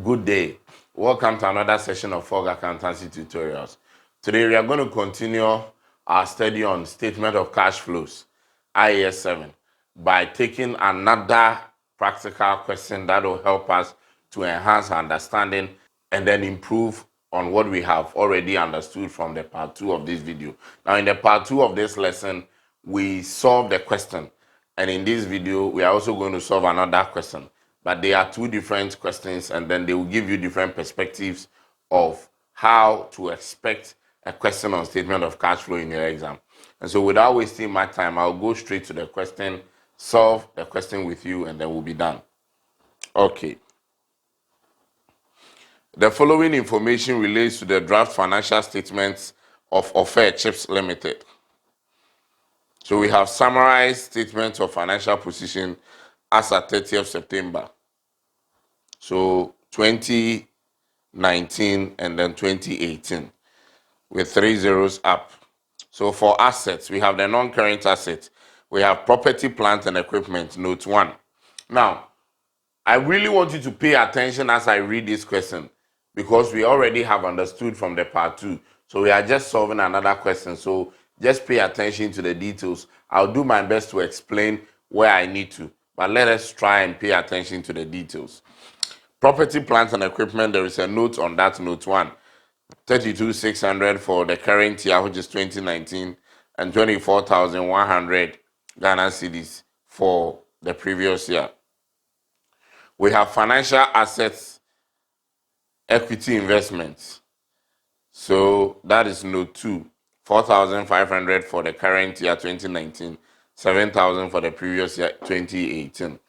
Good day. Welcome to another session of Fog Accountancy Tutorials. Today we are going to continue our study on Statement of Cash Flows, IAS 7, by taking another practical question that will help us to enhance our understanding and then improve on what we have already understood from the part 2 of this video. Now in the part 2 of this lesson, we solved the question, and in this video we are also going to solve another question. But they are two different questions, and then they will give you different perspectives of how to expect a question on statement of cash flow in your exam. And so without wasting my time, I'll go straight to the question, solve the question with you, and then we'll be done. Okay. The following information relates to the draft financial statements of Offer Chips Limited. So we have summarized statements of financial position as at 30th September. So 2019 and then 2018 with 3 zeros up. So for assets, we have the non-current assets. We have property, plant, and equipment, note 1. Now, I really want you to pay attention as I read this question because we already have understood from the part 2. So we are just solving another question. So just pay attention to the details. I'll do my best to explain where I need to, but let us try and pay attention to the details. Property, plant, and equipment, there is a note on that, note 1. 32,600 for the current year, which is 2019, and 24,100 Ghana cedis for the previous year. We have financial assets, equity investments. So that is note 2. 4,500 for the current year, 2019, 7,000 for the previous year, 2018.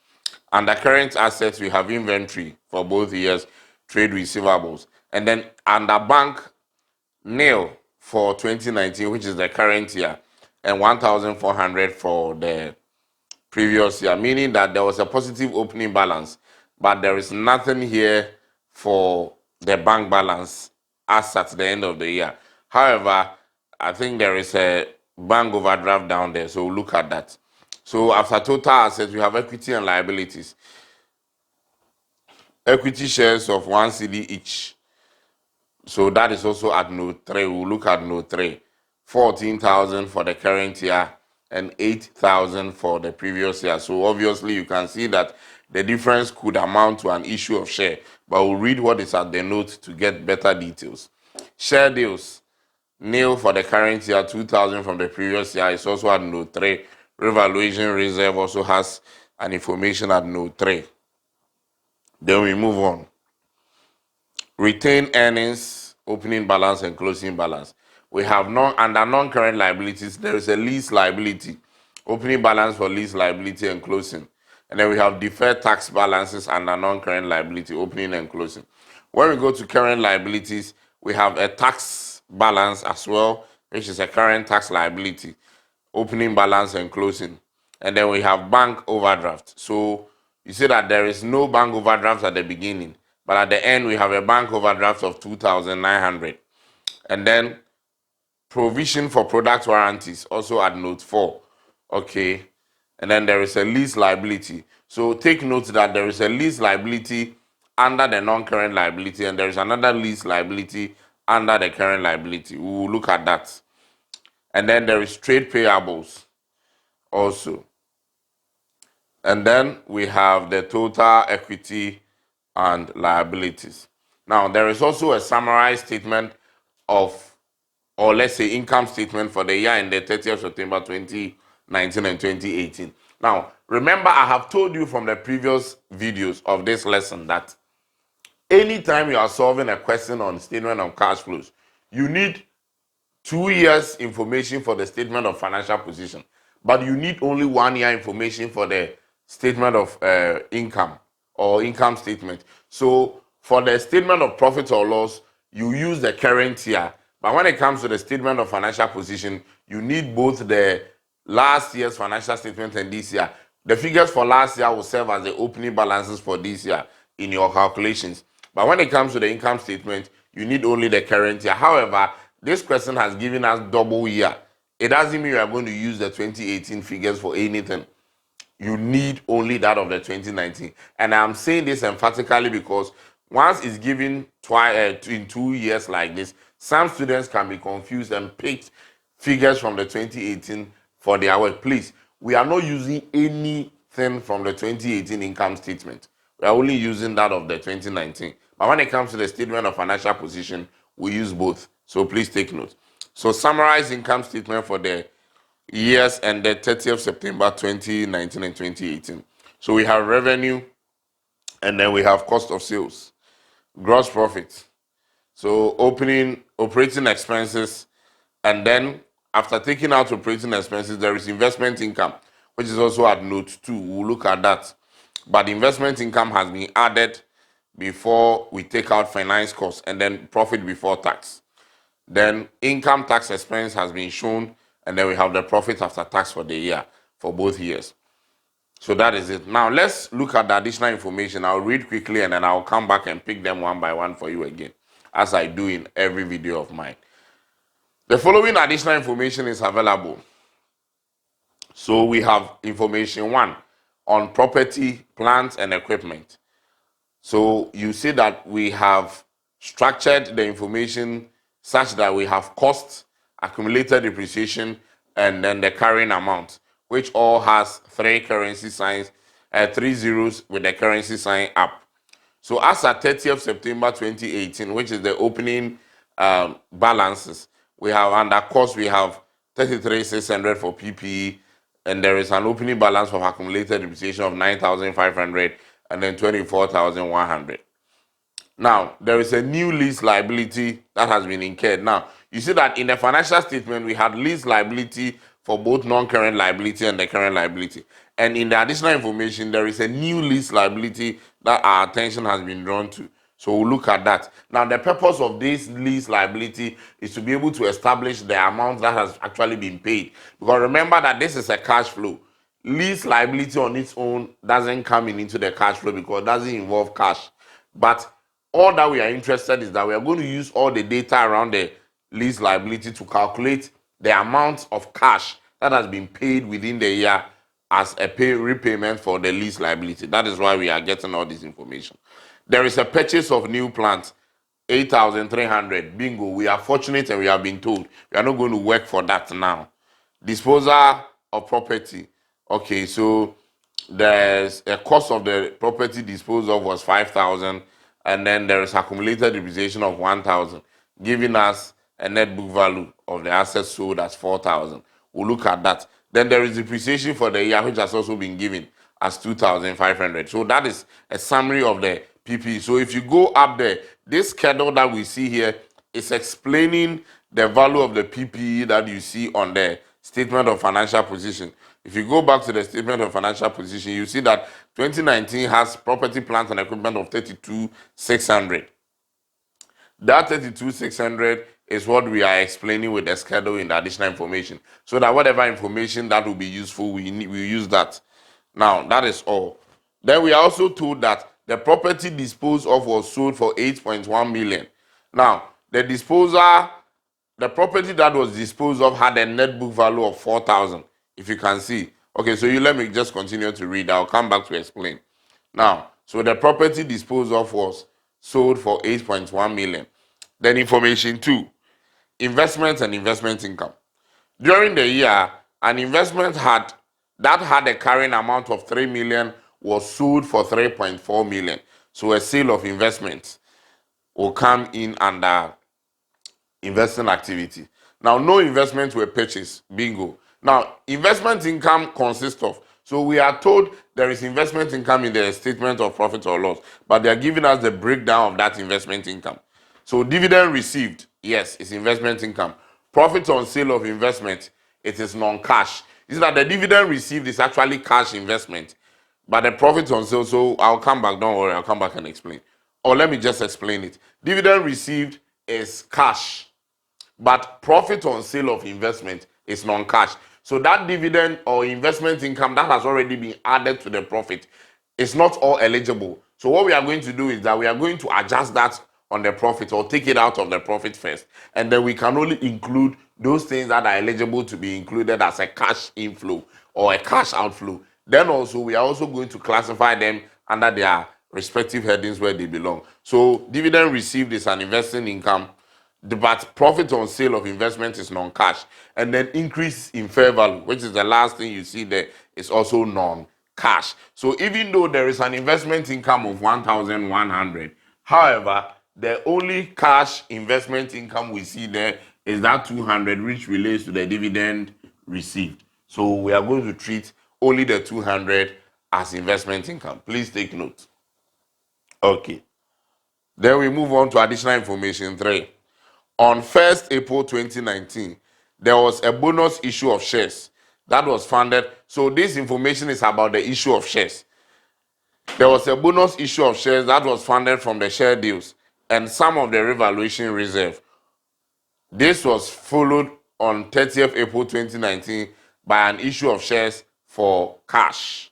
Under current assets, we have inventory for both years, trade receivables. And then under bank, nil for 2019, which is the current year, and 1,400 for the previous year, meaning that there was a positive opening balance, but there is nothing here for the bank balance as at the end of the year. However, I think there is a bank overdraft down there, so we'll look at that. So after total assets, we have equity and liabilities. Equity shares of 1 cedi each. So that is also at note 3. We'll look at note 3. 14,000 for the current year and 8,000 for the previous year. So obviously you can see that the difference could amount to an issue of share, but we'll read what is at the note to get better details. Share deals, nil for the current year, 2,000 from the previous year. It's also at note 3. Revaluation reserve also has an information at note 3. Then we move on. Retained earnings, opening balance and closing balance. We have under non-current liabilities, there is a lease liability, opening balance for lease liability and closing. And then we have deferred tax balances under non-current liability, opening and closing. When we go to current liabilities, we have a tax balance as well, which is a current tax liability, opening balance and closing. And then we have bank overdraft. So you see that there is no bank overdraft at the beginning, but at the end we have a bank overdraft of 2,900. And then provision for product warranties, also at note 4. Okay. And then there is a lease liability. So take note that there is a lease liability under the non-current liability, and there is another lease liability under the current liability. We will look at that. And then there is trade payables also. And then we have the total equity and liabilities. Now, there is also a summarized statement of, or let's say income statement for the year ended 30th September 2019 and 2018. Now, remember I have told you from the previous videos of this lesson that anytime you are solving a question on statement of cash flows, you need 2 years information for the statement of financial position, but you need only 1 year information for the statement of income or income statement. So for the statement of profit or loss, you use the current year. But when it comes to the statement of financial position, you need both the last year's financial statement and this year. The figures for last year will serve as the opening balances for this year in your calculations. But when it comes to the income statement, you need only the current year. However, this question has given us double year. It doesn't mean you are going to use the 2018 figures for anything. You need only that of the 2019. And I'm saying this emphatically because Once it's given twice in 2 years like this, some students can be confused and pick figures from the 2018 for their work. Please, we are not using anything from the 2018 income statement. We are only using that of the 2019. But when it comes to the statement of financial position, we use both. So please take note. So summarize income statement for the years ended 30th September 2019 and 2018. So we have revenue, and then we have cost of sales, gross profit. So operating expenses, and then after taking out operating expenses, there is investment income, which is also at note 2. We'll look at that. But investment income has been added before we take out finance costs, and then profit before tax. Then income tax expense has been shown, and then we have the profit after tax for the year, for both years. So that is it. Now let's look at the additional information. I'll read quickly and then I'll come back and pick them one by one for you again, as I do in every video of mine. The following additional information is available. So we have information 1 on property, plant, and equipment. So you see that we have structured the information such that we have cost, accumulated depreciation, and then the carrying amount, which all has 3 currency signs, 3 zeros with the currency sign up. So as at 30th September 2018, which is the opening balances, we have under cost, we have 33,600 for PPE, and there is an opening balance of accumulated depreciation of 9,500 and then 24,100. Now, there is a new lease liability that has been incurred. Now, you see that in the financial statement, we had lease liability for both non-current liability and the current liability. And in the additional information, there is a new lease liability that our attention has been drawn to. So we'll look at that. Now, the purpose of this lease liability is to be able to establish the amount that has actually been paid. Because remember that this is a cash flow. Lease liability on its own doesn't come into the cash flow because it doesn't involve cash. But all that we are interested is that we are going to use all the data around the lease liability to calculate the amount of cash that has been paid within the year as a repayment for the lease liability. That is why we are getting all this information. There is a purchase of new plant, 8,300. Bingo. We are fortunate and we have been told we are not going to work for that now. Disposal of property. Okay, so there's a cost of the property disposal was 5,000, and then there is accumulated depreciation of 1,000, giving us a net book value of the assets sold as 4,000. We'll look at that. Then there is depreciation for the year, which has also been given as 2,500. So that is a summary of the PP. So if you go up there, this schedule that we see here is explaining the value of the PPE that you see on the statement of financial position. If you go back to the statement of financial position, you see that 2019 has property, plant, and equipment of 32,600. That 32,600 is what we are explaining with the schedule in the additional information. So that whatever information that will be useful, we use that. Now, that is all. Then we are also told that the property disposed of was sold for 8.1 million. Now, the property that was disposed of had a net book value of 4,000, if you can see. Okay, so you let me just continue to read. I'll come back to explain. Now, so the property disposed of was sold for 8.1 million. Then information 2, investments and investment income. During the year, an investment had a carrying amount of 3 million was sold for 3.4 million. So a sale of investments will come in under investing activity. Now, no investments were purchased. Bingo. Now, investment income consists of, so we are told there is investment income in the statement of profit or loss, but they are giving us the breakdown of that investment income. So dividend received, yes, it's investment income. Profit on sale of investment, it is non-cash. Is that the dividend received is actually cash investment, but the profit on sale, so I'll come back, don't worry, I'll come back and explain. Or let me just explain it. Dividend received is cash, but profit on sale of investment is non-cash. So that dividend or investment income that has already been added to the profit is not all eligible. So what we are going to do is that we are going to adjust that on the profit or take it out of the profit first. And then we can only include those things that are eligible to be included as a cash inflow or a cash outflow. Then also we are also going to classify them under their respective headings where they belong. So dividend received is an investing income, but profit on sale of investment is non-cash. And then increase in fair value, which is the last thing you see there, is also non-cash. So even though there is an investment income of 1,100, however, the only cash investment income we see there is that 200, which relates to the dividend received. So we are going to treat only the 200 as investment income. Please take note. Okay. Then we move on to additional information 3. On 1st April 2019, there was a bonus issue of shares that was funded. So this information is about the issue of shares. There was a bonus issue of shares that was funded from the share deals and some of the revaluation reserve. This was followed on 30th April 2019 by an issue of shares for cash.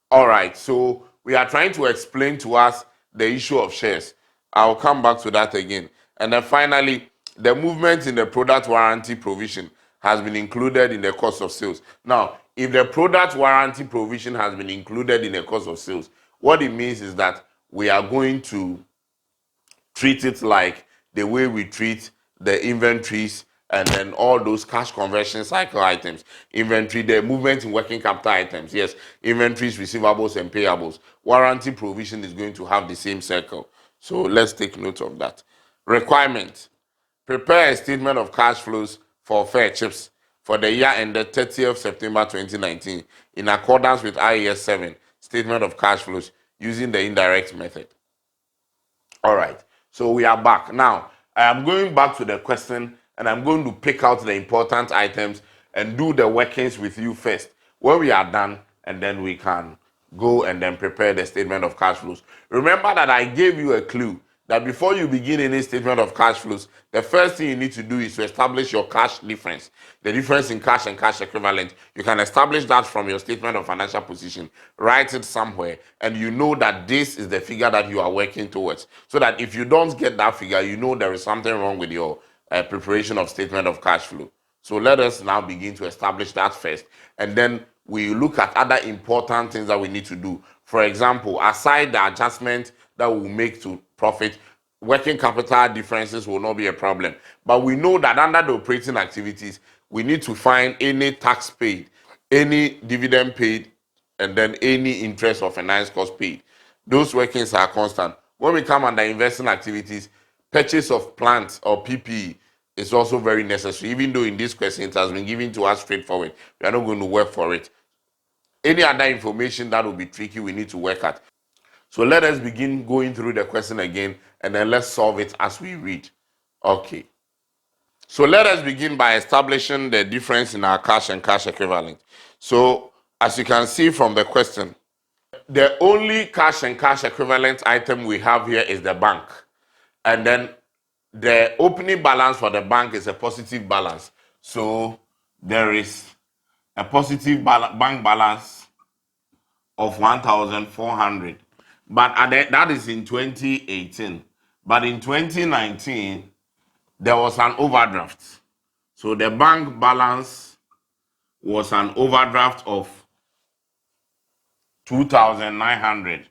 All right, so we are trying to explain to us the issue of shares. I'll come back to that again. And then finally, the movement in the product warranty provision has been included in the cost of sales. Now, if the product warranty provision has been included in the cost of sales, what it means is that we are going to treat it like the way we treat the inventories and then all those cash conversion cycle items. Inventory, the movement in working capital items. Yes, inventories, receivables, and payables. Warranty provision is going to have the same cycle. So let's take note of that. Requirement. Prepare a statement of cash flows for Fair Chips for the year ended 30th September 2019 in accordance with IAS 7, Statement of Cash Flows, using the indirect method. All right, so we are back. Now, I am going back to the question and I'm going to pick out the important items and do the workings with you first. When we are done, and then we can go and then prepare the statement of cash flows. Remember that I gave you a clue that before you begin any statement of cash flows, the first thing you need to do is to establish your cash difference. The difference in cash and cash equivalent. You can establish that from your statement of financial position. Write it somewhere, and you know that this is the figure that you are working towards. So that if you don't get that figure, you know there is something wrong with your preparation of statement of cash flow. So let us now begin to establish that first, and then we look at other important things that we need to do. For example, aside the adjustment that we'll make to profit, working capital differences will not be a problem. But we know that under the operating activities, we need to find any tax paid, any dividend paid, and then any interest or finance cost paid. Those workings are constant. When we come under investing activities, purchase of plant or PPE is also very necessary. Even though in this question it has been given to us straightforward, we are not going to work for it. Any other information that will be tricky, we need to work at. So let us begin going through the question again, and then let's solve it as we read. Okay. So let us begin by establishing the difference in our cash and cash equivalent. So as you can see from the question, the only cash and cash equivalent item we have here is the bank. And then the opening balance for the bank is a positive balance. So there is a positive bank balance of 1,400. But that is in 2018. But in 2019, there was an overdraft. So the bank balance was an overdraft of 2,900.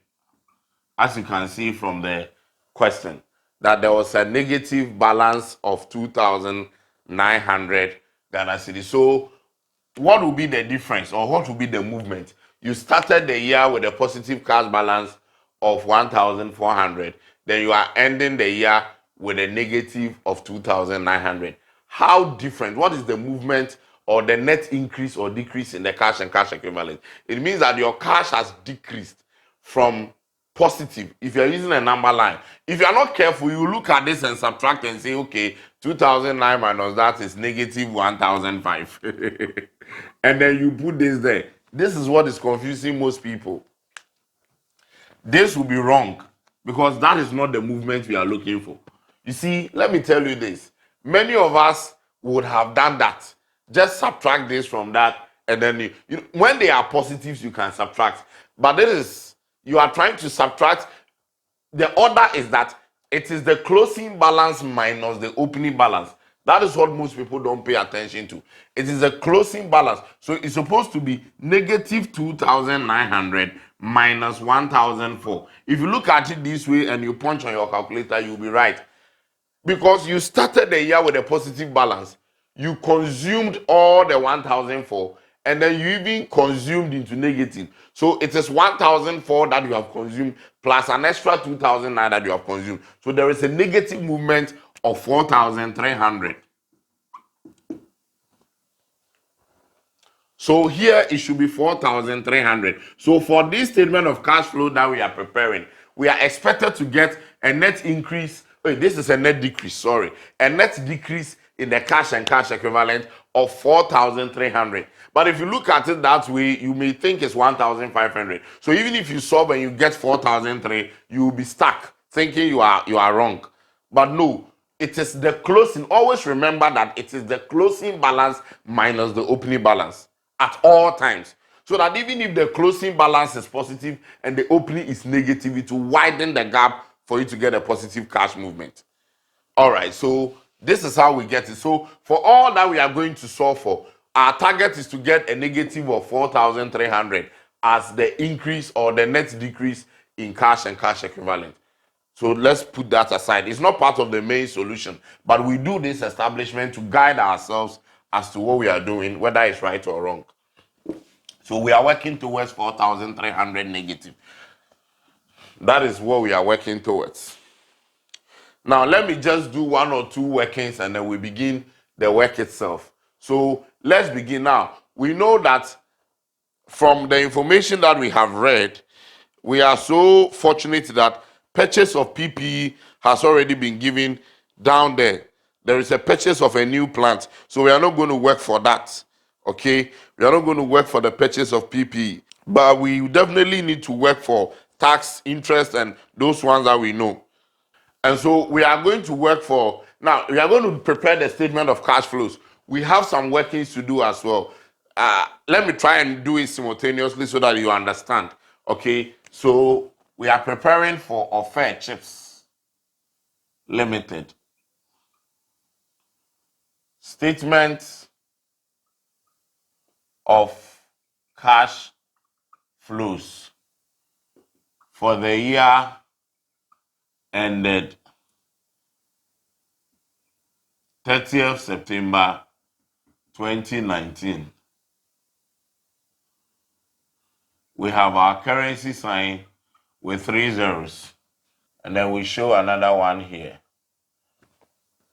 As you can see from the question, that there was a negative balance of 2,900 Ghana cedis. So what will be the difference, or what will be the movement? You started the year with a positive cash balance of 1,400. Then you are ending the year with a negative of 2,900. How different? What is the movement or the net increase or decrease in the cash and cash equivalent? It means that your cash has decreased from positive. If you're using a number line, if you're not careful, you look at this and subtract and say, okay, 2,009 minus that is negative 1,005. And then you put this there. This is what is confusing most people. This will be wrong because that is not the movement we are looking for. You see, let me tell you this. Many of us would have done that. Just subtract this from that, and then when they are positives, you can subtract. But this is, you are trying to subtract. The order is that it is the closing balance minus the opening balance. That is what most people don't pay attention to. It is the closing balance. So it's supposed to be negative 2,900 minus 1,004. If you look at it this way and you punch on your calculator, you'll be right. Because you started the year with a positive balance. You consumed all the 1,004 and then you even consumed into negative. So it is 1,004 that you have consumed plus an extra 2,009 that you have consumed. So there is a negative movement of 4,300. So here it should be 4,300. So for this statement of cash flow that we are preparing, we are expected to get a net increase. Wait, this is a net decrease, sorry. A net decrease in the cash and cash equivalent of 4,300. But if you look at it that way, you may think it's 1,500. So even if you solve and you get 4,003, you will be stuck thinking you are wrong. But no, it is the closing. Always remember that it is the closing balance minus the opening balance at all times. So that even if the closing balance is positive and the opening is negative, it will widen the gap for you to get a positive cash movement. All right, so this is how we get it. So for all that we are going to solve for, our target is to get a negative of 4,300 as the increase or the net decrease in cash and cash equivalent. So let's put that aside. It's not part of the main solution, but we do this establishment to guide ourselves as to what we are doing, whether it's right or wrong. So we are working towards 4,300 negative. That is what we are working towards. Now, let me just do one or two workings and then we begin the work itself. So let's begin now. We know that from the information that we have read, we are so fortunate that purchase of PPE has already been given down there. There is a purchase of a new plant. So we are not going to work for that. Okay? We are not going to work for the purchase of PPE. But we definitely need to work for tax, interest, and those ones that we know. And so we are going to work for, now we are going to prepare the statement of cash flows. We have some workings to do as well. Let me try and do it simultaneously so that you understand. Okay, so we are preparing for Offer Chips Limited. Statement of cash flows for the year ended 30th September 2019. We have our currency sign with 3 zeros. And then we show another one here.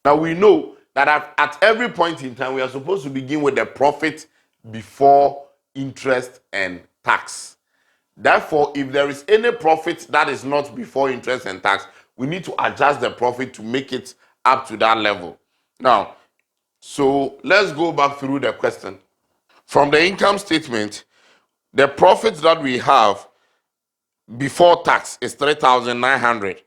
Now we know that at every point in time, we are supposed to begin with the profit before interest and tax. Therefore, if there is any profit that is not before interest and tax, we need to adjust the profit to make it up to that level. Now, so let's go back through the question. From the income statement, the profit that we have before tax is 3,900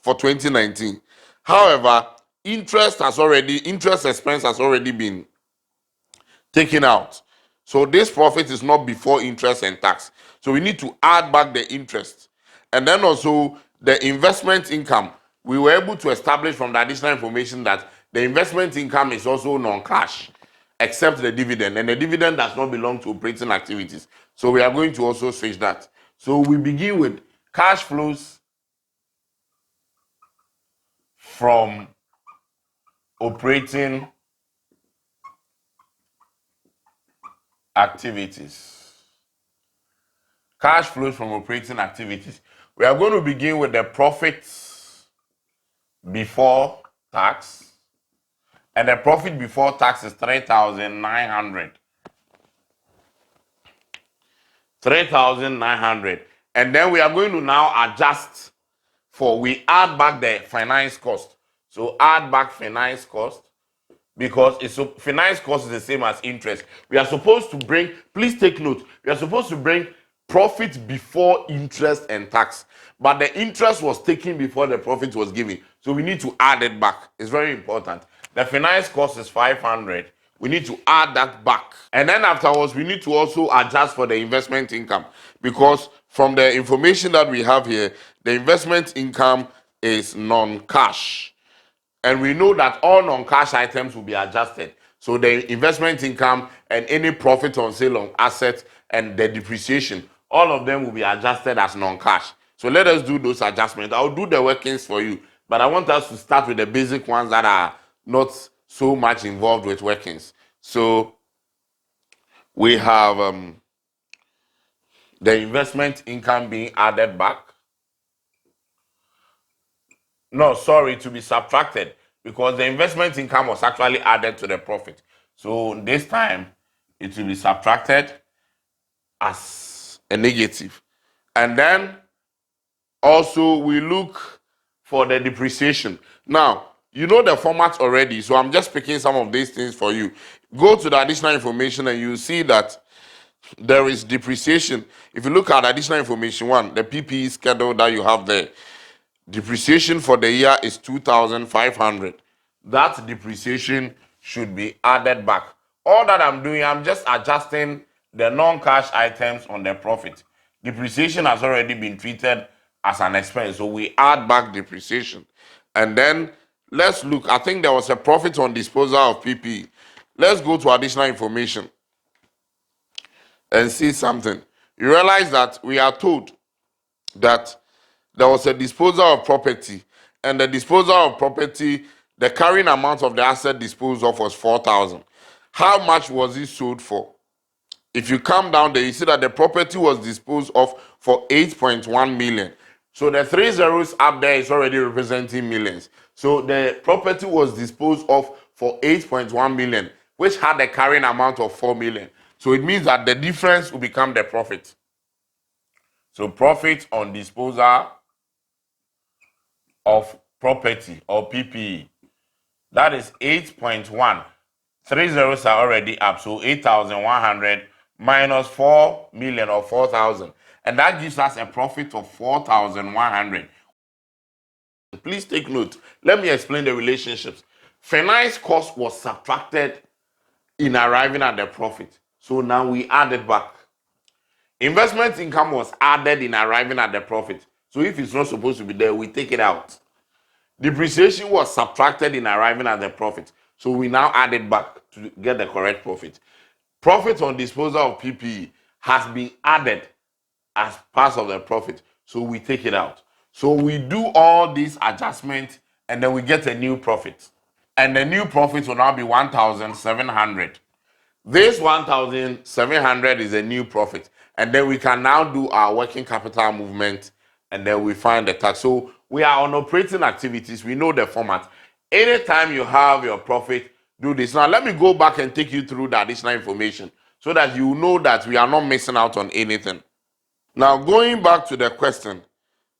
for 2019. However, interest expense has already been taken out. So this profit is not before interest and tax. So we need to add back the interest. And then also the investment income. We were able to establish from the additional information that the investment income is also non-cash, except the dividend. And the dividend does not belong to operating activities. So we are going to also switch that. So we begin with cash flows from operating activities. Cash flows from operating activities. We are going to begin with the profits before tax. And the profit before tax is 3,900. 3,900. And then we are going to now adjust we add back the finance cost. So add back finance cost because finance cost is the same as interest. We are supposed to bring, please take note, we are supposed to bring profit before interest and tax. But the interest was taken before the profit was given. So we need to add it back. It's very important. The finance cost is 500. We need to add that back. And then afterwards, we need to also adjust for the investment income. Because from the information that we have here, the investment income is non-cash. And we know that all non-cash items will be adjusted. So the investment income and any profit on sale on assets and the depreciation all of them will be adjusted as non-cash. So let us do those adjustments. I'll do the workings for you, but I want us to start with the basic ones that are not so much involved with workings. So we have the investment income being added back. No, sorry, to be subtracted because the investment income was actually added to the profit. So this time it will be subtracted as a negative. And then also we look for the depreciation. Now, you know the format already, so I'm just picking some of these things for you. Go to the additional information and you see that there is depreciation. If you look at additional information one, the PPE schedule that you have there, depreciation for the year is 2,500. That depreciation should be added back. All that I'm doing, I'm just adjusting the non-cash items on the profit. Depreciation has already been treated as an expense, so we add back depreciation. And then let's look, I think there was a profit on disposal of PPE. Let's go to additional information and see something. You realize that we are told that there was a disposal of property, and the disposal of property, the carrying amount of the asset disposed of was 4,000. How much was it sold for? If you come down there, you see that the property was disposed of for 8.1 million. So the 3 zeros up there is already representing millions. So the property was disposed of for 8.1 million, which had a carrying amount of 4 million. So it means that the difference will become the profit. So profit on disposal of property or PPE. That is 8.1. 3 zeros are already up. So 8,100 minus 4 million or 4,000. And that gives us a profit of 4,100. Please take note. Let me explain the relationships. Finance cost was subtracted in arriving at the profit. So now we add it back. Investment income was added in arriving at the profit. So if it's not supposed to be there, we take it out. Depreciation was subtracted in arriving at the profit. So we now add it back to get the correct profit. Profit on disposal of PPE has been added as part of the profit. So we take it out. So we do all these adjustments and then we get a new profit. And the new profit will now be 1,700. This 1,700 is a new profit. And then we can now do our working capital movement and then we find the tax. So we are on operating activities. We know the format. Anytime you have your profit, do this. Now let me go back and take you through the additional information so that you know that we are not missing out on anything. Now going back to the question,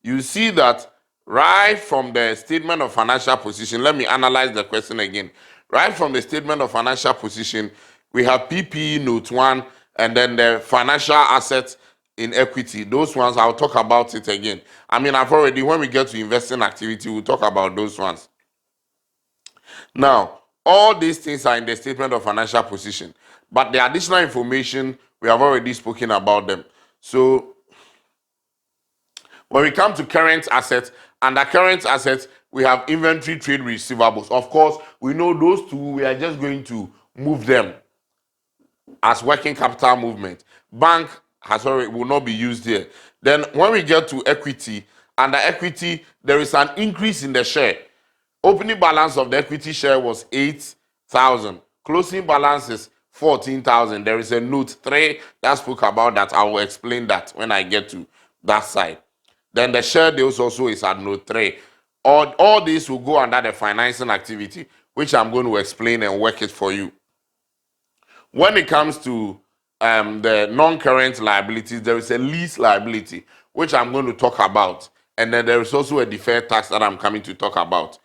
you see that right from the statement of financial position, let me analyze the question again. Right from the statement of financial position, we have PPE note 1 and then the financial assets in equity. Those ones, I'll talk about it again. I mean, I've already, when we get to investing activity, we'll talk about those ones. Now, all these things are in the statement of financial position, but the additional information, we have already spoken about them. So, when we come to current assets, under current assets, we have inventory, trade receivables. Of course, we know those two, we are just going to move them as working capital movement. Bank has already will not be used here. Then when we get to equity, under equity, there is an increase in the share. Opening balance of the equity share was 8,000. Closing balance is 14,000. There is a note 3 that spoke about that. I will explain that when I get to that side. Then the share deals also is at note 3. All these will go under the financing activity, which I'm going to explain and work it for you. When it comes to the non-current liabilities, there is a lease liability, which I'm going to talk about. And then there is also a deferred tax that I'm coming to talk about.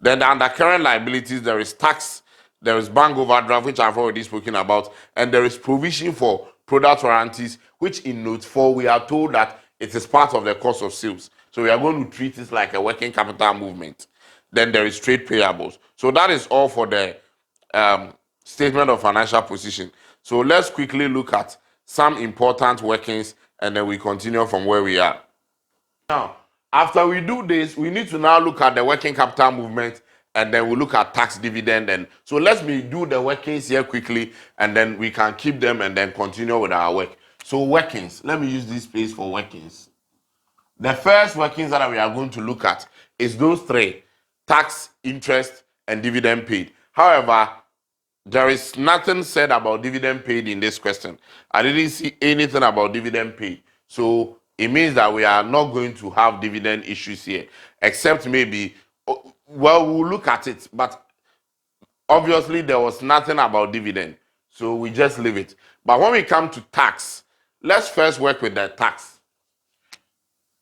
Then under current liabilities, there is tax, there is bank overdraft, which I've already spoken about, and there is provision for product warranties, which in note 4, we are told that it is part of the cost of sales. So we are going to treat this like a working capital movement. Then there is trade payables. So that is all for the statement of financial position. So let's quickly look at some important workings and then we continue from where we are. Now, after we do this, we need to now look at the working capital movement and then we look at tax dividend. And so let me do the workings here quickly and then we can keep them and then continue with our work. So workings, let me use this place for workings. The first workings that we are going to look at is those three: tax, interest, and dividend paid. However, there is nothing said about dividend paid in this question. I didn't see anything about dividend paid. So it means that we are not going to have dividend issues here, except maybe, well, we'll look at it, but obviously there was nothing about dividend. So we just leave it. But when we come to tax, let's first work with the tax.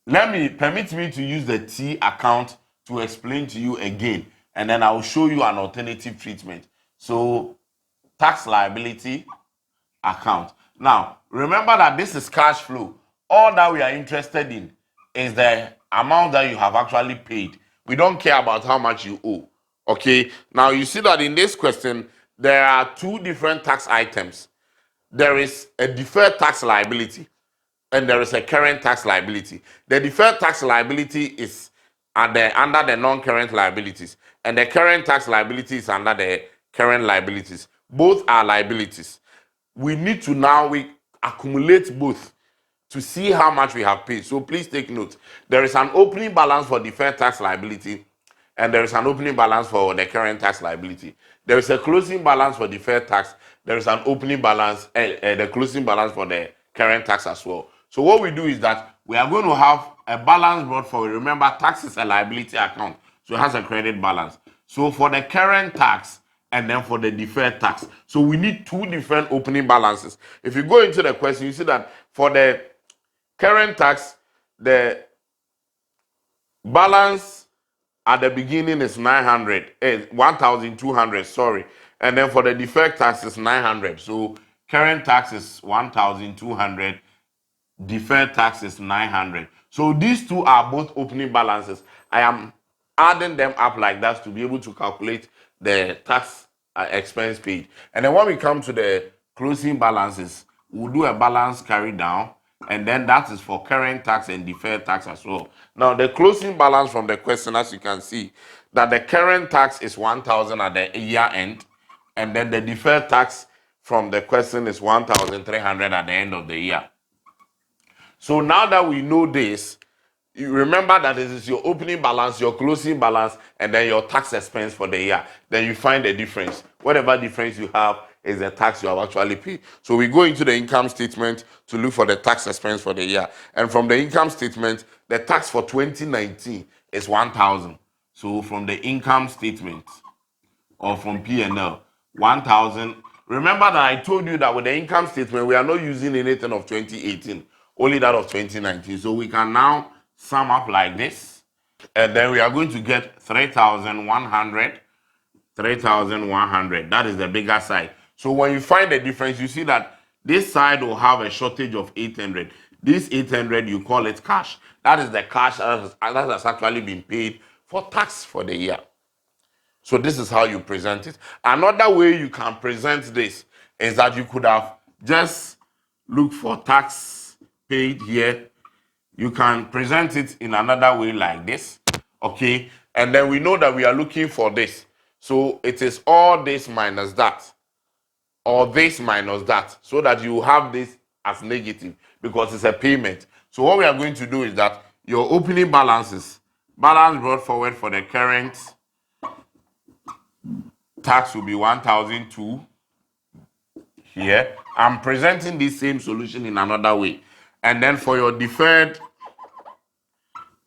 Permit me to use the T account to explain to you again, and then I will show you an alternative treatment. So tax liability account. Now, remember that this is cash flow. All that we are interested in is the amount that you have actually paid. We don't care about how much you owe. Okay? Now, you see that in this question, there are two different tax items. There is a deferred tax liability and there is a current tax liability. The deferred tax liability is under the non-current liabilities, and the current tax liability is under the current liabilities. Both are liabilities. We need to now accumulate both to see how much we have paid. So please take note. There is an opening balance for deferred tax liability, and there is an opening balance for the current tax liability. There is a closing balance for deferred tax. There is an opening balance, the closing balance for the current tax as well. So what we do is that we are going to have a balance brought forward. Remember, tax is a liability account, so it has a credit balance. So for the current tax and then for the deferred tax, so we need two different opening balances. If you go into the question, you see that for the current tax, the balance at the beginning is 1,200, sorry. And then for the deferred tax is 900. So current tax is 1,200, deferred tax is 900. So these two are both opening balances. I am adding them up like that to be able to calculate the tax expense paid. And then when we come to the closing balances, we'll do a balance carry down, and then that is for current tax and deferred tax as well. Now, the closing balance from the question, as you can see, that the current tax is 1,000 at the year end, and then the deferred tax from the question is 1,300 at the end of the year. So now that we know this, you remember that this is your opening balance, your closing balance, and then your tax expense for the year. Then you find the difference. Whatever difference you have is the tax you have actually paid. So we go into the income statement to look for the tax expense for the year. And from the income statement, the tax for 2019 is 1,000. So from the income statement or from P&L, 1,000. Remember that I told you that with the income statement, we are not using anything of 2018, only that of 2019. So we can now sum up like this, and then we are going to get 3,100, 3,100. That is the bigger side. So when you find the difference, you see that this side will have a shortage of 800. This 800, you call it cash. That is the cash that has actually been paid for tax for the year. So this is how you present it. Another way you can present this is that you could have just looked for tax paid here. You can present it in another way like this, okay? And then we know that we are looking for this. So it is all this minus that, or this minus that, so that you have this as negative because it's a payment. So what we are going to do is that your opening balances, balance brought forward for the current tax will be 1,002 here. I'm presenting this same solution in another way. And then for your deferred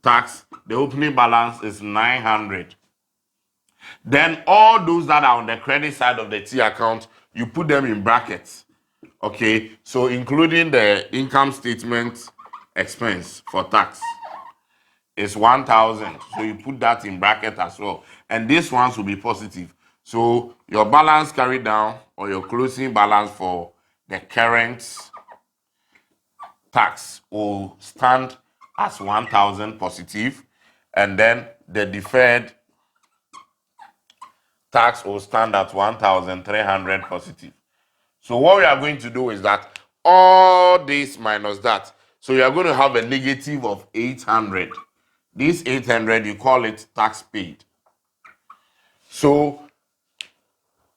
tax, the opening balance is 900. Then all those that are on the credit side of the T account, you put them in brackets. Okay, so including the income statement expense for tax is 1,000. So you put that in bracket as well. And these ones will be positive. So your balance carried down or your closing balance for the current tax will stand as 1,000 positive, and then the deferred tax will stand at 1,300 positive. So what we are going to do is that all this minus that. So you are going to have a negative of 800. This 800, you call it tax paid. So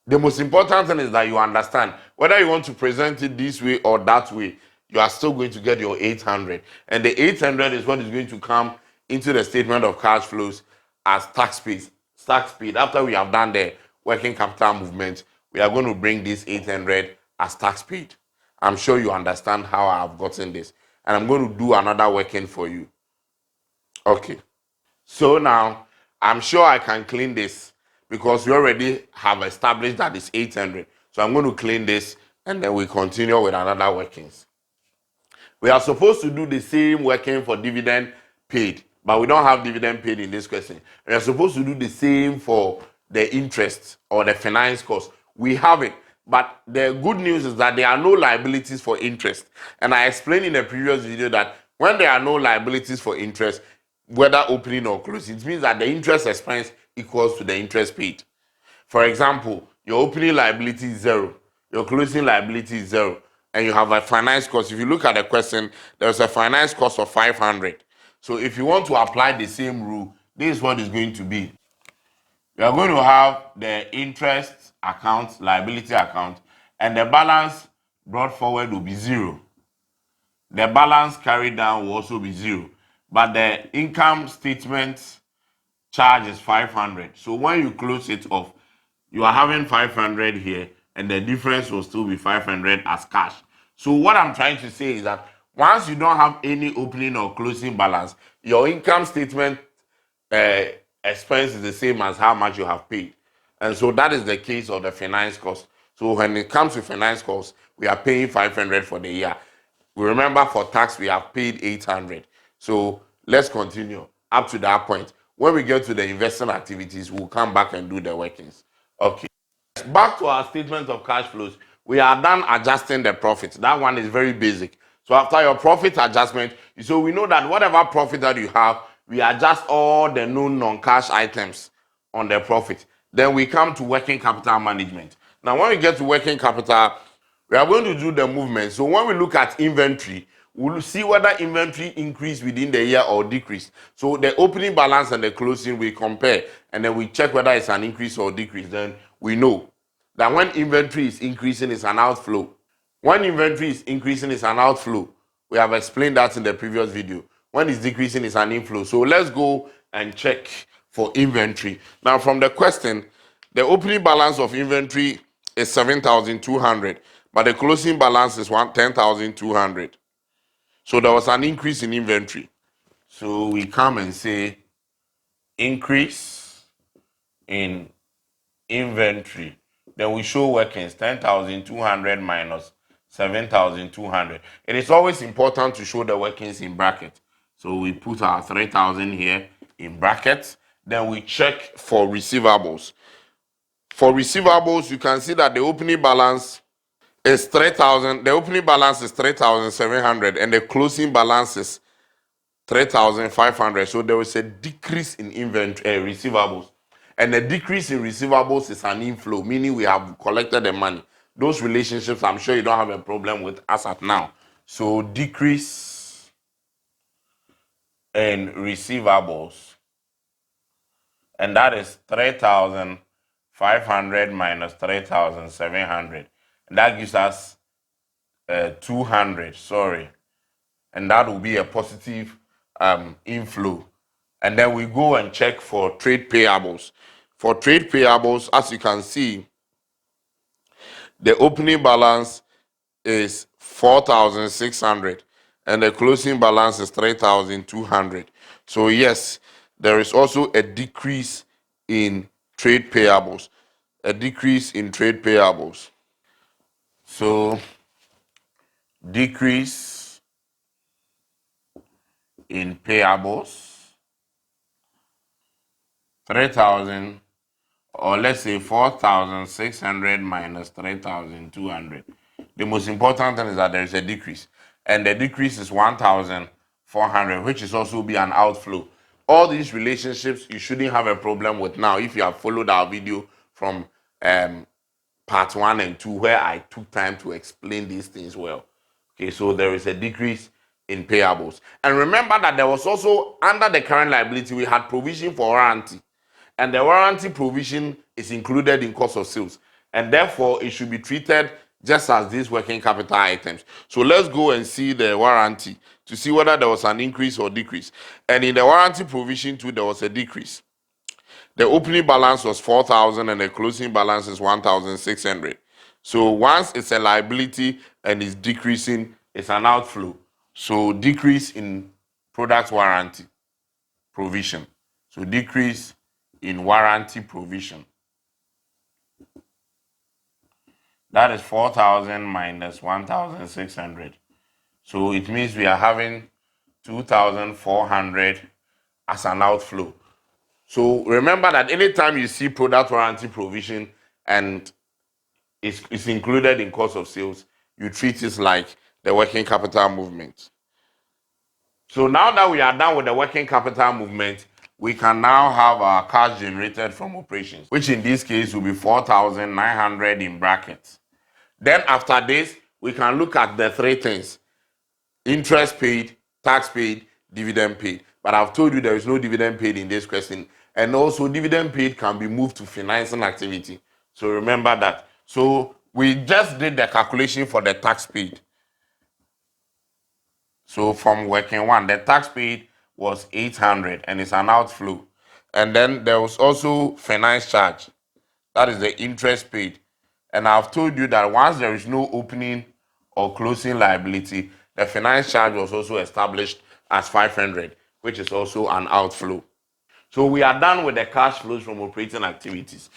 the most important thing is that you understand whether you want to present it this way or that way. you are still going to get your 800. And the 800 is what is going to come into the statement of cash flows as tax paid. Tax paid. After we have done the working capital movement, we are going to bring this 800 as tax paid. I'm sure you understand how I've gotten this. And I'm going to do another working for you. Okay. So now, I'm sure I can clean this because we already have established that it's 800. So I'm going to clean this and then we continue with another workings. We are supposed to do the same working for dividend paid, but we don't have dividend paid in this question. We are supposed to do the same for the interest or the finance cost. We have it, but the good news is that there are no liabilities for interest. And I explained in the previous video that when there are no liabilities for interest, whether opening or closing, it means that the interest expense equals to the interest paid. For example, your opening liability is 0, your closing liability is 0, and you have a finance cost. If you look at the question, there's a finance cost of 500. So if you want to apply the same rule, this is what it's going to be. You are going to have the interest account, liability account, and the balance brought forward will be 0. The balance carried down will also be 0. But the income statement charge is 500. So when you close it off, you are having 500 here, and the difference will still be 500 as cash. So what I'm trying to say is that once you don't have any opening or closing balance, your income statement uh, expense is the same as how much you have paid. And so that is the case of the finance cost. So when it comes to finance costs, we are paying 500 for the year. We remember for tax, we have paid 800. So let's continue up to that point. When we get to the investing activities, we'll come back and do the workings. Okay. Back to our statement of cash flows. We are done adjusting the profit. That one is very basic. So after your profit adjustment, so we know that whatever profit that you have, we adjust all the known non-cash items on the profit. Then we come to working capital management. Now, when we get to working capital, we are going to do the movement. So when we look at inventory, we'll see whether inventory increased within the year or decreased. So the opening balance and the closing, we compare, and then we check whether it's an increase or decrease. Then we know that when inventory is increasing, it's an outflow. When inventory is increasing, it's an outflow. We have explained that in the previous video. When it's decreasing, it's an inflow. So let's go and check for inventory. Now, from the question, the opening balance of inventory is 7,200, but the closing balance is 10,200. So there was an increase in inventory. So we come and say increase in inventory. Then we show workings 10,200 minus 7,200. It is always important to show the workings in bracket. So we put our 3,000 here in brackets. Then we check for receivables. For receivables, you can see that the opening balance is 3,000. The opening balance is 3,700 and the closing balance is 3,500. So there was a decrease in inventory receivables. And a decrease in receivables is an inflow, meaning we have collected the money. Those relationships, I'm sure you don't have a problem with as at now. So decrease in receivables, and that is 3,500 minus 3,700. And that gives us 200, sorry. And that will be a positive inflow. And then we go and check for trade payables. For trade payables, as you can see, the opening balance is 4,600 and the closing balance is 3,200. So yes, there is also a decrease in trade payables. A decrease in trade payables. So decrease in payables, 3,000, or let's say 4,600 minus 3,200. The most important thing is that there is a decrease. And the decrease is 1,400, which is also be an outflow. All these relationships you shouldn't have a problem with now if you have followed our video from part 1 and 2 where I took time to explain these things well. Okay, so there is a decrease in payables. And remember that there was also, under the current liability, we had provision for warranty. And the warranty provision is included in cost of sales. And therefore, it should be treated just as these working capital items. So let's go and see the warranty to see whether there was an increase or decrease. And in the warranty provision too, there was a decrease. The opening balance was 4,000 and the closing balance is 1,600. So once it's a liability and it's decreasing, it's an outflow. So decrease in product warranty provision. So decrease in warranty provision. That is 4,000 minus 1,600. So it means we are having 2,400 as an outflow. So remember that anytime you see product warranty provision and it's included in cost of sales, you treat it like the working capital movement. So now that we are done with the working capital movement, we can now have our cash generated from operations, which in this case will be 4,900 in brackets. Then after this, we can look at the three things: interest paid, tax paid, dividend paid. But I've told you there is no dividend paid in this question. And also dividend paid can be moved to financing activity. So remember that. So we just did the calculation for the tax paid. So from working one, the tax paid was 800 and it's an outflow. And then there was also finance charge. That is the interest paid. And I've told you that once there is no opening or closing liability, the finance charge was also established as 500, which is also an outflow. So we are done with the cash flows from operating activities.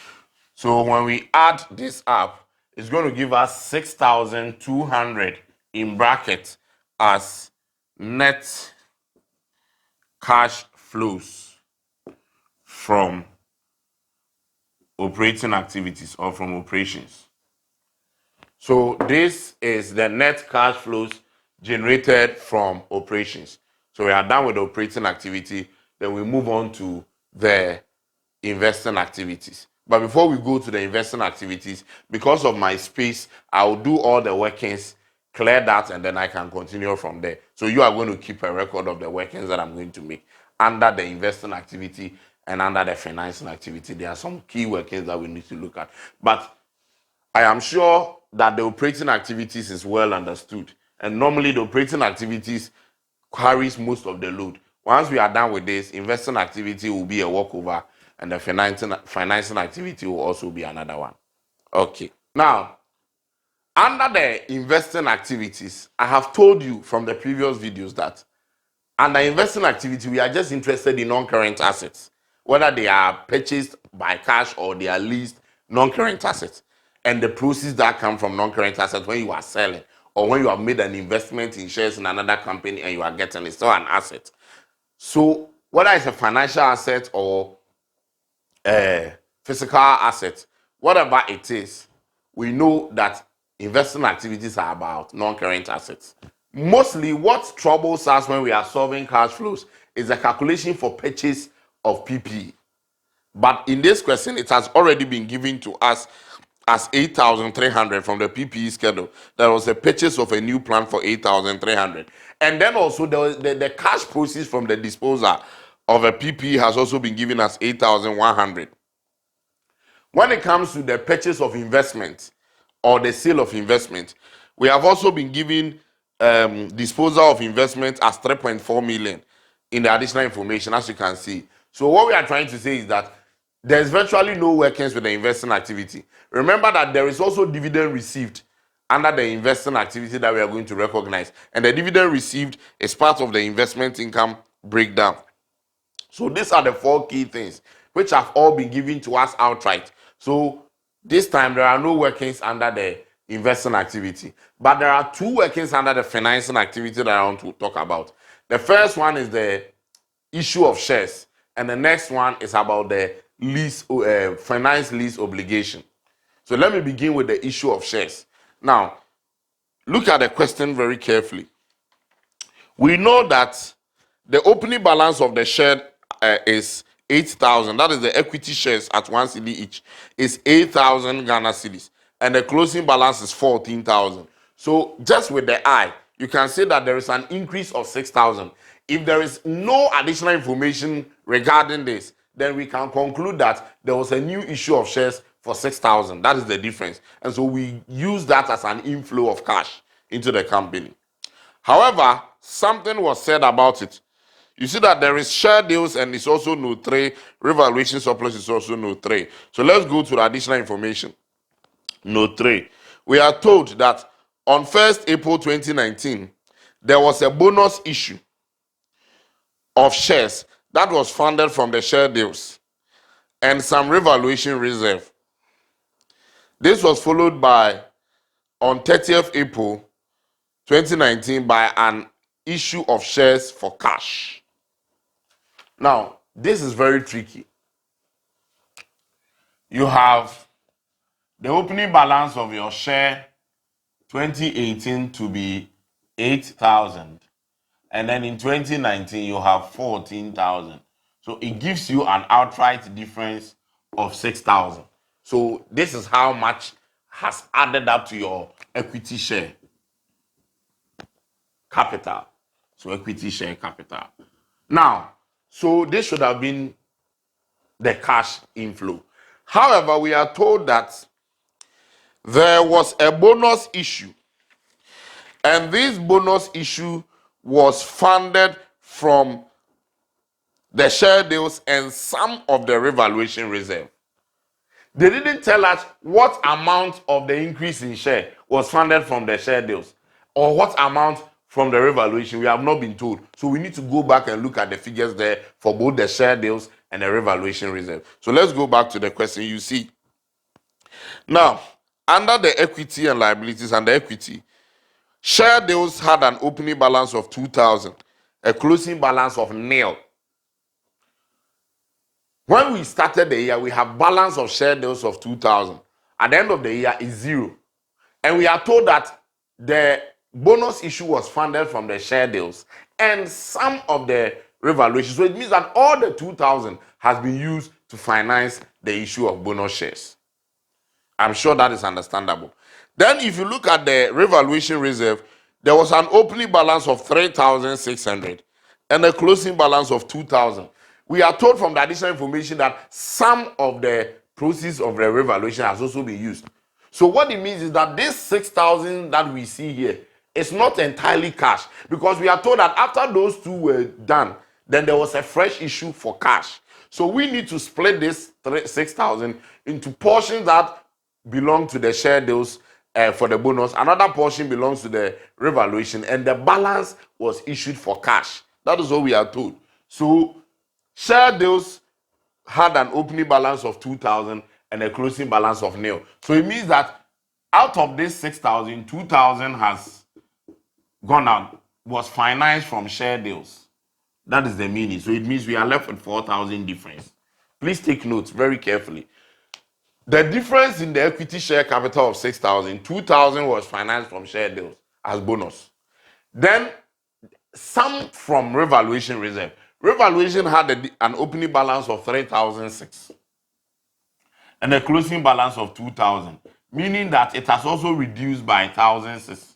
So when we add this up, it's going to give us 6,200 in brackets as net cash flows from operating activities or from operations. So this is the net cash flows generated from operations. So we are done with the operating activity. Then we move on to the investing activities. But before we go to the investing activities, because of my space, I'll do all the workings, clear that, and then I can continue from there. So you are going to keep a record of the workings that I'm going to make under the investing activity and under the financing activity. There are some key workings that we need to look at. But I am sure that the operating activities is well understood. And normally the operating activities carries most of the load. Once we are done with this, investing activity will be a walkover and the financing activity will also be another one. Okay. Now, under the investing activities, I have told you from the previous videos that under investing activity, we are just interested in non-current assets, whether they are purchased by cash or they are leased non-current assets, and the proceeds that come from non-current assets when you are selling or when you have made an investment in shares in another company and you are getting it's still an asset. So whether it's a financial asset or a physical asset, whatever it is, we know that investing activities are about non-current assets. Mostly what troubles us when we are solving cash flows is the calculation for purchase of PPE. But in this question, it has already been given to us as 8,300 from the PPE schedule. There was a purchase of a new plant for 8,300. And then also the cash proceeds from the disposal of a PPE has also been given as 8,100. When it comes to the purchase of investment or the sale of investment, we have also been given disposal of investment as 3.4 million in the additional information, as you can see. So what we are trying to say is that there's virtually no workings with the investing activity. Remember that there is also dividend received under the investing activity that we are going to recognize. And the dividend received is part of the investment income breakdown. So these are the four key things which have all been given to us outright. So this time there are no workings under the investing activity, but there are two workings under the financing activity that I want to talk about. The first one is the issue of shares, and the next one is about the lease, finance lease obligation. So let me begin with the issue of shares. Now, look at the question very carefully. We know that the opening balance of the share is 8,000. That is the equity shares at 1 cedi each. Is 8,000 Ghana cedis. And the closing balance is 14,000. So just with the eye, you can say that there is an increase of 6,000. If there is no additional information regarding this, then we can conclude that there was a new issue of shares for 6,000. That is the difference. And so we use that as an inflow of cash into the company. However, something was said about it. You see that there is share deals and it's also note 3. Revaluation surplus is also note 3. So let's go to the additional information. Note 3. We are told that on 1st April 2019, there was a bonus issue of shares that was funded from the share deals and some revaluation reserve. This was followed by, on 30th April 2019, by an issue of shares for cash. Now, this is very tricky. You have the opening balance of your share 2018 to be 8,000. And then in 2019, you have 14,000. So it gives you an outright difference of 6,000. So this is how much has added up to your equity share capital. So equity share capital. Now, so this should have been the cash inflow. However, we are told that there was a bonus issue. And this bonus issue was funded from the share deals and some of the revaluation reserve. They didn't tell us what amount of the increase in share was funded from the share deals or what amount from the revaluation. We have not been told. So we need to go back and look at the figures there for both the share deals and the revaluation reserve. So let's go back to the question you see. Now, under the equity and liabilities and the equity, share deals had an opening balance of 2,000, a closing balance of nil. When we started the year, we have balance of share deals of 2,000. At the end of the year is 0. And we are told that the bonus issue was funded from the share deals and some of the revaluation. So it means that all the 2,000 has been used to finance the issue of bonus shares. I'm sure that is understandable. Then if you look at the revaluation reserve, there was an opening balance of 3,600 and a closing balance of 2,000. We are told from the additional information that some of the proceeds of the revaluation has also been used. So what it means is that this 6,000 that we see here is not entirely cash, because we are told that after those two were done, then there was a fresh issue for cash. So we need to split this 6,000 into portions that belong to the share deals for the bonus. Another portion belongs to the revaluation, and the balance was issued for cash. That is what we are told. So share deals had an opening balance of 2,000 and a closing balance of nil. So it means that out of this 6,000, 2,000 has gone out, was financed from share deals. That is the meaning. So it means we are left with 4,000 difference. Please take notes very carefully. The difference in the equity share capital of 6,000, 2,000 was financed from share deals as bonus. Then some from revaluation reserve. Revaluation had an opening balance of 3,006 and a closing balance of 2,000, meaning that it has also reduced by 1,006.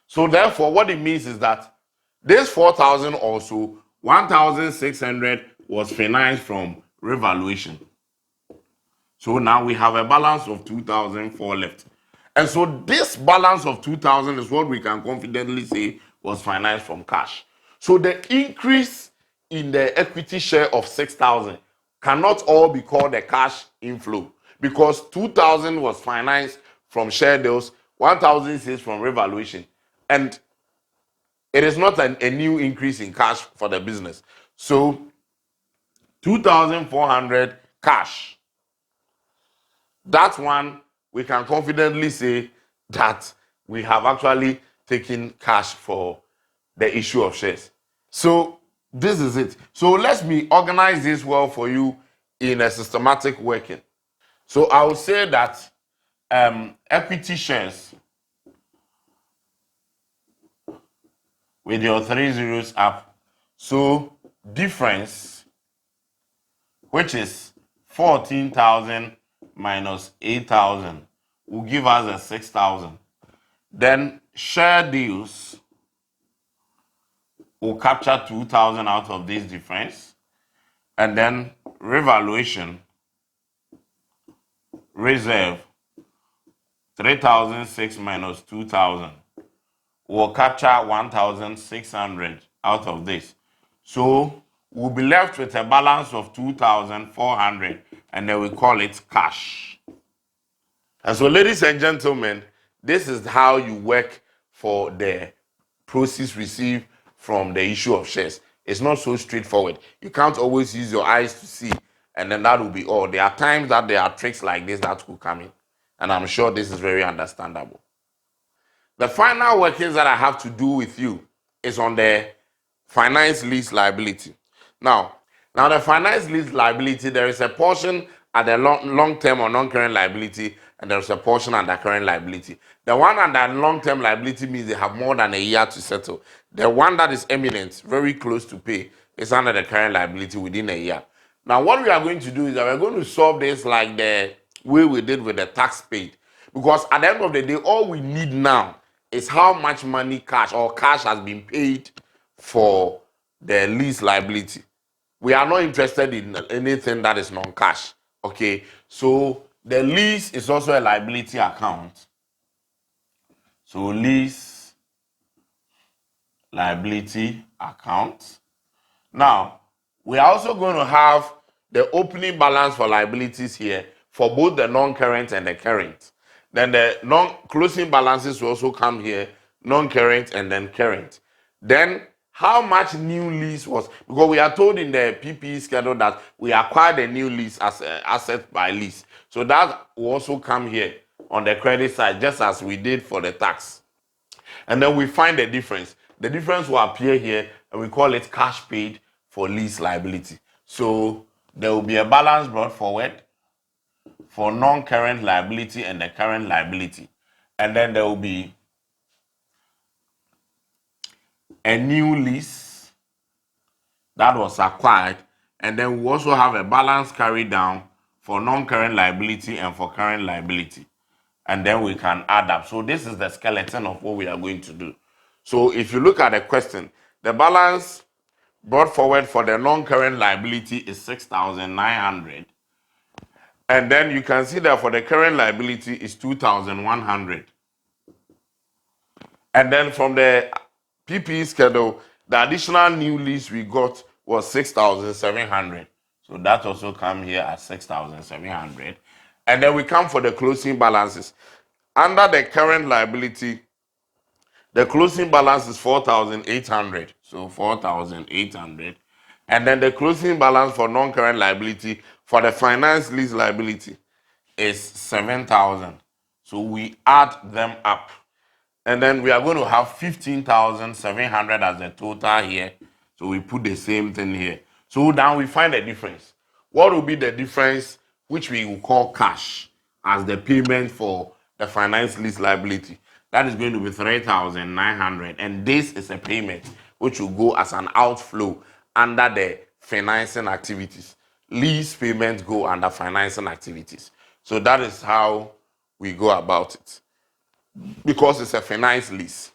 So therefore, what it means is that this 4,000 also, 1,600 was financed from revaluation. So now we have a balance of 2,004 left. And so this balance of 2,000 is what we can confidently say was financed from cash. So the increase in the equity share of 6,000 cannot all be called a cash inflow, because 2,000 was financed from share deals, 1,006 from revaluation. And it is not a new increase in cash for the business. So 2,400 cash. That one, we can confidently say that we have actually taken cash for the issue of shares. So this is it. So let me organize this well for you in a systematic working. So I will say that equity shares with your 3 zeros up. So difference, which is 14,000 minus 8,000, will give us a 6,000. Then share deals will capture 2,000 out of this difference. And then revaluation reserve 3,006 minus 2,000. We'll capture 1,600 out of this. So we'll be left with a balance of 2,400, and then we call it cash. And so, ladies and gentlemen, this is how you work for the proceeds received from the issue of shares. It's not so straightforward. You can't always use your eyes to see, and then that will be all. There are times that there are tricks like this that will come in, and I'm sure this is very understandable. The final workings that I have to do with you is on the finance lease liability. Now the finance lease liability, there is a portion at the long-term or non-current liability, and there's a portion under current liability. The one under long-term liability means they have more than a year to settle. The one that is imminent, very close to pay, is under the current liability within a year. Now, what we are going to do is that we're going to solve this like the way we did with the tax paid. Because at the end of the day, all we need now is how much money cash or cash has been paid for the lease liability. We are not interested in anything that is non-cash. Okay, so the lease is also a liability account. So lease liability account. Now, we are also going to have the opening balance for liabilities here for both the non-current and the current. Then the non-closing balances will also come here, non-current and then current. Then how much new lease was, because we are told in the PPE schedule that we acquired a new lease as an asset by lease. So that will also come here on the credit side, just as we did for the tax. And then we find the difference. The difference will appear here, and we call it cash paid for lease liability. So there will be a balance brought forward for non-current liability and the current liability. And then there will be a new lease that was acquired. And then we also have a balance carried down for non-current liability and for current liability. And then we can add up. So this is the skeleton of what we are going to do. So if you look at the question, the balance brought forward for the non-current liability is 6,900. And then you can see that for the current liability is 2,100. And then from the PPE schedule, the additional new lease we got was 6,700. So that also come here at 6,700. And then we come for the closing balances. Under the current liability, the closing balance is 4,800. So 4,800. And then the closing balance for non-current liability for the finance lease liability is 7,000. So we add them up. And then we are going to have 15,700 as the total here. So we put the same thing here. So now we find the difference. What will be the difference, which we will call cash, as the payment for the finance lease liability? That is going to be 3,900. And this is a payment which will go as an outflow under the financing activities. Lease payments go under financing activities. So that is how we go about it, because it's a finance lease.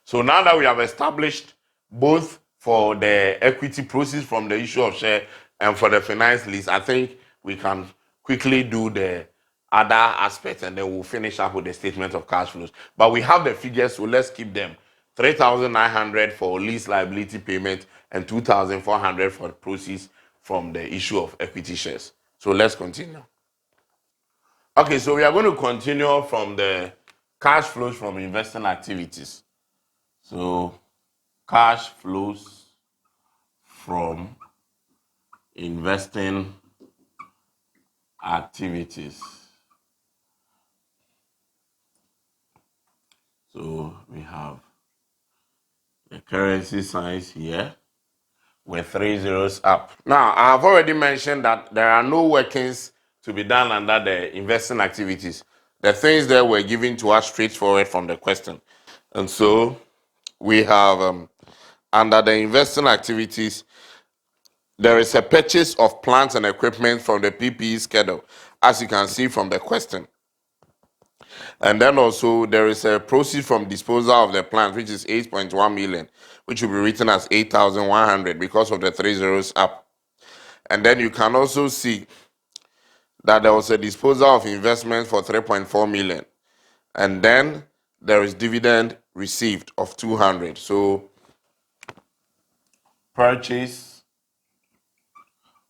So now that we have established both for the equity proceeds from the issue of share and for the finance lease, I think we can quickly do the other aspects, and then we'll finish up with the statement of cash flows. But we have the figures, so let's keep them. 3,900 for lease liability payment and 2,400 for the proceeds from the issue of equity shares. So let's continue. Okay, so we are going to continue from the cash flows from investing activities. So cash flows from investing activities. So we have the currency signs here with 3 zeros up. Now, I have already mentioned that there are no workings to be done under the investing activities. The things that were given to us straightforward from the question. And so we have under the investing activities, there is a purchase of plants and equipment from the PPE schedule, as you can see from the question. And then also there is a proceed from disposal of the plant, which is 8.1 million, which will be written as 8,100 because of the 3 zeros up. And then you can also see that there was a disposal of investment for 3.4 million. And then there is dividend received of 200. So purchase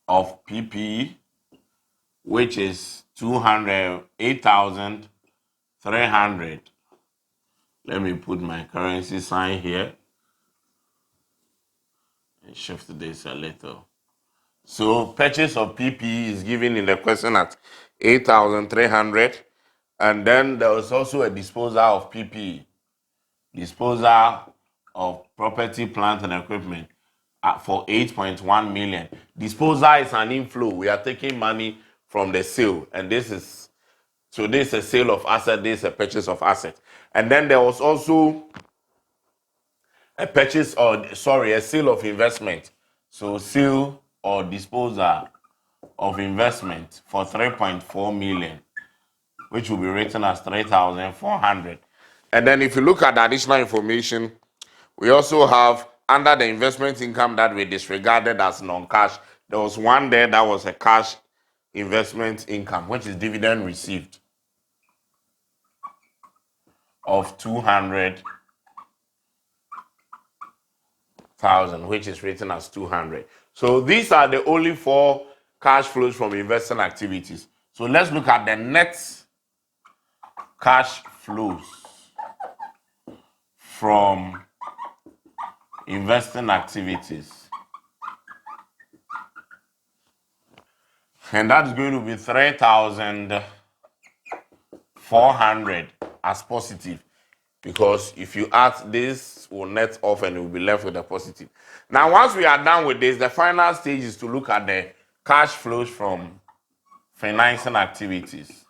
of PPE, which is 200, 8,300. Let me put my currency sign here and shift this a little. So purchase of PPE is given in the question at 8,300. And then there was also a disposal of PPE, disposal of property, plant, and equipment for 8.1 million. Disposal is an inflow. We are taking money from the sale, and this is a sale of asset, this is a purchase of asset. And then there was also a sale of investment. So sale or disposal of investment for 3.4 million, which will be written as 3,400. And then if you look at the additional information, we also have under the investment income that we disregarded as non-cash, there was one there that was a cash investment income, which is dividend received of 200,000, which is written as 200. So these are the only 4 cash flows from investing activities. So let's look at the net cash flows from investing activities. And that's going to be 3,400 as positive. Because if you add this, will net off and we'll be left with a positive. Now, once we are done with this, the final stage is to look at the cash flows from financing activities.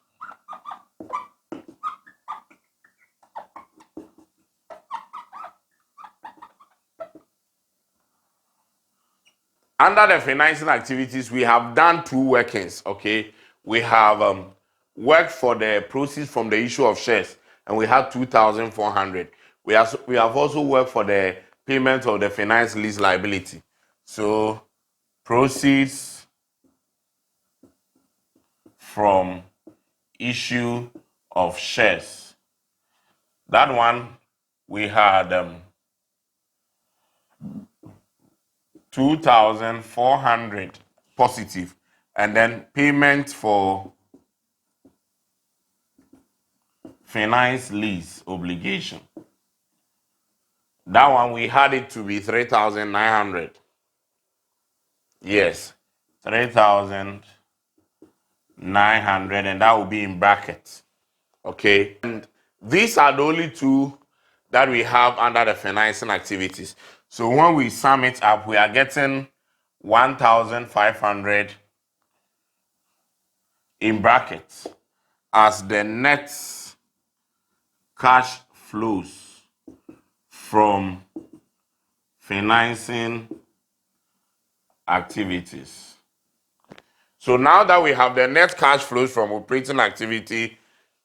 Under the financing activities, we have done 2 workings, okay? We have worked for the proceeds from the issue of shares, and we had 2,400. We have also worked for the payment of the finance lease liability. So, proceeds from issue of shares. That one, we had 2,400 positive, and then payment for finance lease obligation. That one we had it to be 3,900. Yes, 3,900, and that will be in brackets. Okay, and these are the only 2 that we have under the financing activities. So when we sum it up, we are getting 1,500 in brackets as the net cash flows from financing activities. So now that we have the net cash flows from operating activity,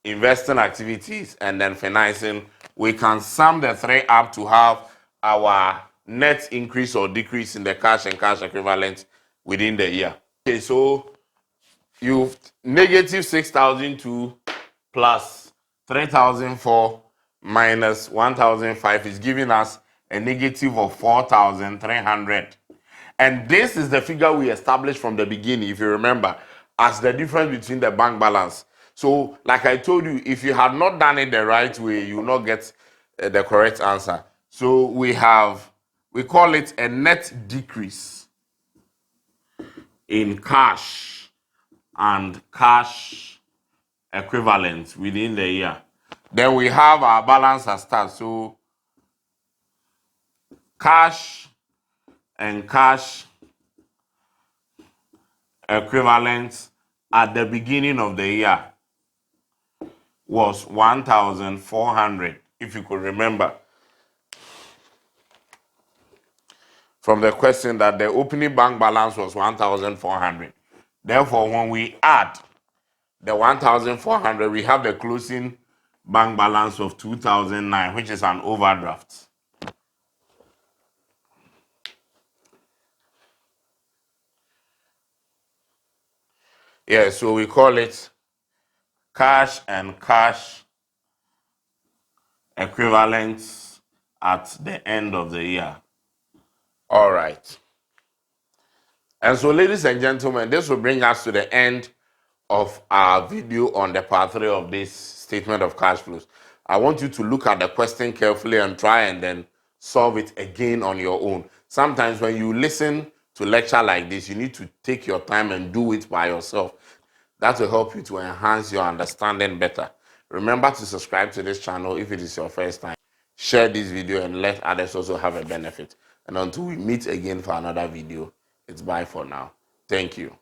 investing activities, and then financing, we can sum the 3 up to have our net increase or decrease in the cash and cash equivalent within the year. Okay, so you've negative 6,002 plus 3,004 minus 1,005 is giving us a negative of 4,300. And this is the figure we established from the beginning, if you remember, as the difference between the bank balance. So, like I told you, if you had not done it the right way, you will not get the correct answer. So we call it a net decrease in cash and cash equivalents within the year. Then we have our balance as start. So cash and cash equivalents at the beginning of the year was 1,400, if you could remember from the question that the opening bank balance was 1,400. Therefore, when we add the 1,400, we have the closing bank balance of 2,009, which is an overdraft. Yeah, so we call it cash and cash equivalents at the end of the year. All right. And so, ladies and gentlemen, this will bring us to the end of our video on the part 3 of this statement of cash flows. I want you to look at the question carefully and try and then solve it again on your own. Sometimes when you listen to lecture like this, you need to take your time and do it by yourself. That will help you to enhance your understanding better. Remember to subscribe to this channel if it is your first time. Share this video and let others also have a benefit. And until we meet again for another video, it's bye for now. Thank you.